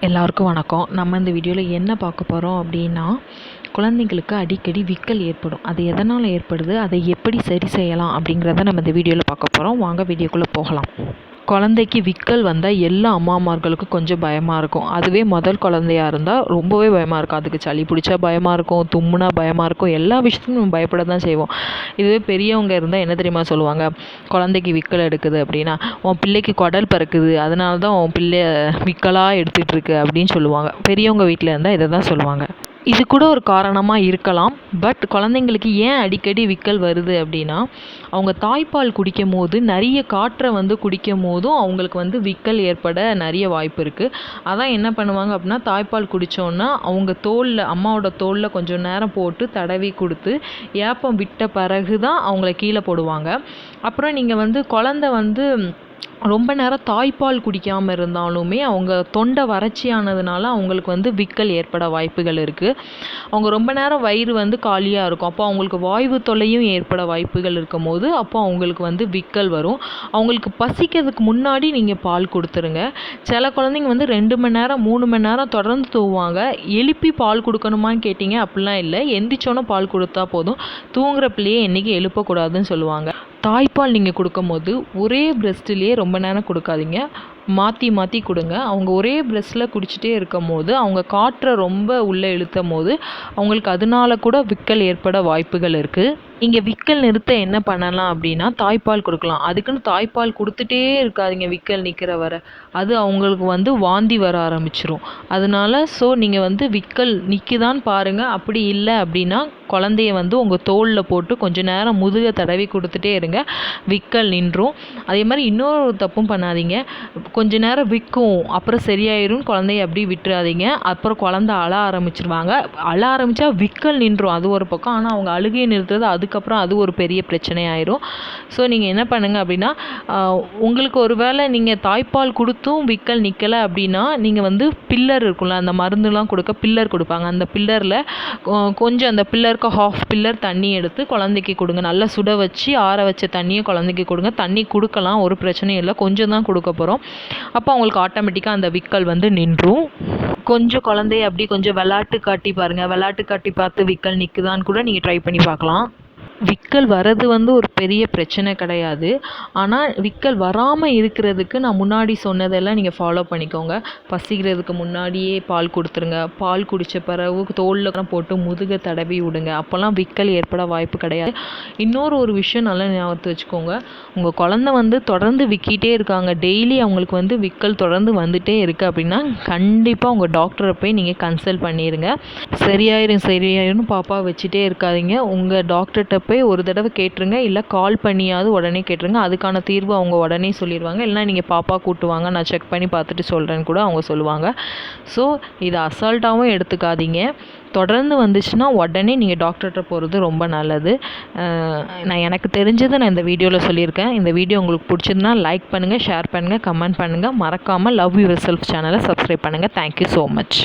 எல்லாருக்கும் வணக்கம். நம்ம இந்த வீடியோவில் என்ன பார்க்க போகிறோம் அப்படின்னா, குழந்தைங்களுக்கு அடிக்கடி விக்கல் ஏற்படும். அது எதனால் ஏற்படுது, அதை எப்படி சரி செய்யலாம் அப்படிங்கிறத நம்ம இந்த வீடியோவில் பார்க்க போகிறோம். வாங்க வீடியோக்குள்ளே போகலாம். குழந்தைக்கு விக்கல் வந்தால் எல்லா அம்மாமார்களுக்கும் கொஞ்சம் பயமாக இருக்கும். அதுவே முதல் குழந்தையா இருந்தால் ரொம்பவே பயமாக இருக்கும். அதுக்கு சளி பிடிச்சா பயமாக இருக்கும், தும்முனா பயமாக இருக்கும், எல்லா விஷயத்துக்கும் நம்ம பயப்பட தான் செய்வோம். இதுவே பெரியவங்க இருந்தால் என்ன தெரியுமா சொல்லுவாங்க, குழந்தைக்கு விக்கல் எடுக்குது அப்படின்னா, உன் பிள்ளைக்கு குடல் பிறக்குது, அதனால தான் உன் பிள்ளை விக்கலாக எடுத்துகிட்டு இருக்கு அப்படின்னு சொல்லுவாங்க. பெரியவங்க வீட்டில் இருந்தால் இதை தான் சொல்லுவாங்க. இது கூட ஒரு காரணமாக இருக்கலாம். பட் குழந்தைங்களுக்கு ஏன் அடிக்கடி விக்கல் வருது அப்படின்னா, அவங்க தாய்ப்பால் குடிக்கும் போது நிறைய காற்றை குடிக்கும் போதும் அவங்களுக்கு விக்கல் ஏற்பட நிறைய வாய்ப்பு இருக்குது. அதான் என்ன பண்ணுவாங்க அப்படின்னா, தாய்ப்பால் குடித்தோன்னா அவங்க தோலில், அம்மாவோட தோலில் கொஞ்சம் நேரம் போட்டு தடவி கொடுத்து ஏப்பம் விட்ட பிறகு தான் அவங்கள கீழே போடுவாங்க. அப்புறம் நீங்கள் குழந்தை ரொம்ப நேரம் தாய்ப்பால் குடிக்காமல் இருந்தாலுமே அவங்க தொண்டை வறட்சியானதுனால அவங்களுக்கு விக்கல் ஏற்பட வாய்ப்புகள் இருக்குது. அவங்க ரொம்ப நேரம் வயிறு காலியாக இருக்கும். அப்போ அவங்களுக்கு வாய்வு தொல்லையும் ஏற்பட வாய்ப்புகள் இருக்கும் போது அப்போ அவங்களுக்கு விக்கல் வரும். அவங்களுக்கு பசிக்கிறதுக்கு முன்னாடி நீங்கள் பால் கொடுத்துருங்க. சில குழந்தைங்க 2 மணி நேரம் 3 மணி நேரம் தொடர்ந்து தூங்குவாங்க. எழுப்பி பால் கொடுக்கணுமான்னு கேட்டிங்க, அப்படிலாம் இல்லை. எந்திரிச்சோன்னே பால் கொடுத்தா போதும். தூங்குற பிள்ளையை என்றைக்கு எழுப்பக்கூடாதுன்னு சொல்லுவாங்க. தாய்ப்பால் நீங்கள் கொடுக்கும்போது ஒரே பிரெஸ்ட்லேயே ரொம்ப நேரம் கொடுக்காதீங்க, மாற்றி மாற்றி கொடுங்க. அவங்க ஒரே பிரெஸ்ட்டில் குடிச்சிட்டே இருக்கும் போது அவங்க காற்றை ரொம்ப உள்ளே இழுத்தும் போது அவங்களுக்கு அதனால கூட விக்கல் ஏற்பட வாய்ப்புகள் இருக்குது. இங்கே விக்கல் நிறுத்த என்ன பண்ணலாம் அப்படின்னா, தாய்ப்பால் கொடுக்கலாம். அதுக்குன்னு தாய்ப்பால் கொடுத்துட்டே இருக்காதீங்க விக்கல் நிற்கிற வரை. அது அவங்களுக்கு வாந்தி வர ஆரம்பிச்சிரும். அதனால நீங்கள் விக்கல் நிற்குதான்னு பாருங்கள். அப்படி இல்லை அப்படின்னா குழந்தைய உங்கள் தோளில் போட்டு கொஞ்சம் நேரம் முதுகை தடவி கொடுத்துட்டே இருங்க, விக்கல் நின்றும். அதே மாதிரி இன்னொரு தப்பும் பண்ணாதீங்க. கொஞ்ச நேரம் விற்கும் அப்புறம் சரியாயிரும் குழந்தைய அப்படி விட்டுறாதீங்க. அப்புறம் குழந்தை அழ ஆரம்பிச்சிருவாங்க. அழ ஆரம்பித்தா விக்கல் நின்றும், அது ஒரு பக்கம். ஆனால் அவங்க அழுகையை நிறுத்துறது அதுக்கப்புறம் அது ஒரு பெரிய பிரச்சனையாயிரும். நீங்கள் என்ன பண்ணுங்கள் அப்படின்னா, உங்களுக்கு ஒரு வேளை நீங்கள் தாய்ப்பால் கொடுத்தும் விக்கல் நிற்கலை அப்படின்னா நீங்கள் பில்லர் இருக்கும்ல, அந்த மருந்துலாம் கொடுக்க பில்லர் கொடுப்பாங்க. அந்த பில்லரில் கொஞ்சம் அந்த பில்லருக்கு ஹாஃப் பில்லர் தண்ணி எடுத்து குழந்தைக்கு கொடுங்க. நல்லா சுட வச்சு ஆற வச்ச தண்ணியை குழந்தைக்கு கொடுங்க. தண்ணி கொடுக்கலாம், ஒரு பிரச்சனையும் இல்லை. கொஞ்சம் தான் கொடுக்க போகிறோம். அப்போ அவங்களுக்கு ஆட்டோமேட்டிக்காக அந்த விக்கல் நின்றும். கொஞ்சம் குழந்தைய அப்படி கொஞ்சம் விளையாட்டு காட்டி பாருங்கள். விளையாட்டு காட்டி பார்த்து விக்கல் நிற்குதான்னு கூட நீங்கள் ட்ரை பண்ணி பார்க்கலாம். விக்கல் வர்றது ஒரு பெரிய பிரச்சனை கிடையாது. ஆனால் விக்கல் வராமல் இருக்கிறதுக்கு நான் முன்னாடி சொன்னதெல்லாம் நீங்கள் ஃபாலோ பண்ணிக்கோங்க. பசிக்கிறதுக்கு முன்னாடியே பால் கொடுத்துருங்க. பால் குடித்த பிறகு தோலில் போட்டு முதுகை தடவி விடுங்க. அப்போல்லாம் விக்கல் ஏற்பட வாய்ப்பு கிடையாது. ஒரு விஷயம் நல்லா ஞாபகத்து வச்சுக்கோங்க. உங்கள் குழந்தை தொடர்ந்து விக்கிட்டே இருக்காங்க, டெய்லி அவங்களுக்கு விக்கல் தொடர்ந்து வந்துட்டே இருக்குது அப்படின்னா கண்டிப்பாக உங்கள் டாக்டரை போய் நீங்கள் கன்சல்ட் பண்ணிடுங்க. சரியாயிரும் பாப்பா வச்சுட்டே இருக்காதீங்க. உங்கள் டாக்டர்கிட்ட போய் ஒரு தடவை கேட்டுருங்க, இல்லை கால் பண்ணியாவது உடனே கேட்டுருங்க. அதுக்கான தீர்வு அவங்க உடனே சொல்லிடுவாங்க. இல்லைனா நீங்கள் பாப்பா கூட்டுவாங்க, நான் செக் பண்ணி பார்த்துட்டு சொல்கிறேன்னு கூட அவங்க சொல்லுவாங்க. இதை அசால்ட்டாகவும் எடுத்துக்காதீங்க. தொடர்ந்து வந்துச்சுன்னா உடனே நீங்கள் டாக்டர்கிட்ட போகிறது ரொம்ப நல்லது. நான் எனக்கு தெரிஞ்சதை நான் இந்த வீடியோவில் சொல்லியிருக்கேன். இந்த வீடியோ உங்களுக்கு பிடிச்சிருந்தா லைக் பண்ணுங்கள், ஷேர் பண்ணுங்கள், கமெண்ட் பண்ணுங்கள். மறக்காமல் லவ் யுவர் செல்ஃப் சேனலை சப்ஸ்கிரைப் பண்ணுங்கள். Thank you so much.